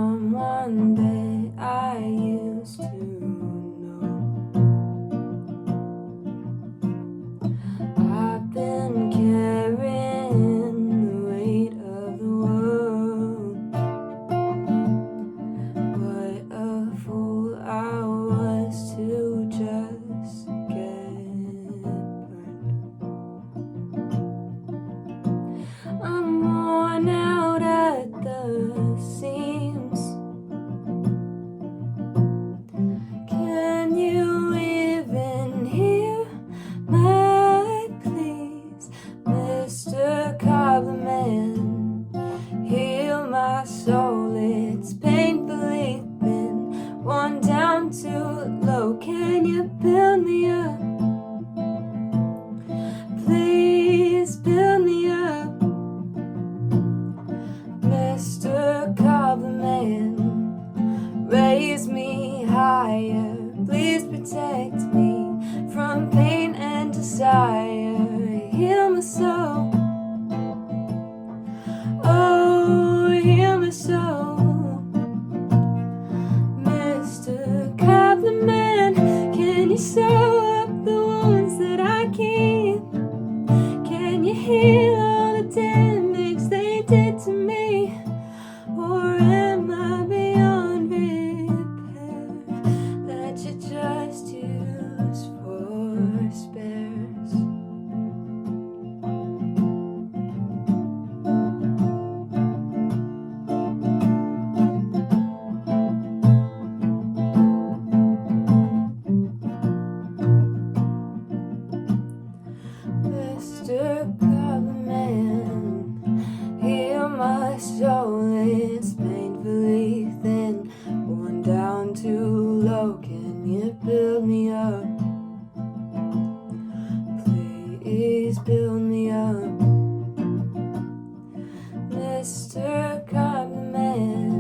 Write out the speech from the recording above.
someone that I used to know. I've been carrying the weight of the world. What a fool I was to just get burned. I'm worn out at the seams. Can you even hear my pleas, Mr. Cobbler Man? Heal my soul, it's painfully thin, worn down too low. Can you build me up? Please build me up, Mr. Cobbler Man. Raise me higher, please protect me from pain and desire. Heal my soul, oh, heal my soul, Mr. Cobbler Man. Can you sew up the wounds that I keep? Can you heal all the damage they did to me? Or am I beyond repair, that you just use for spares? Mr. Cobbler Man, heal my soul, it's painfully thin, worn down too low. Can you build me up? Please build me up, Mr. Cobbler Man.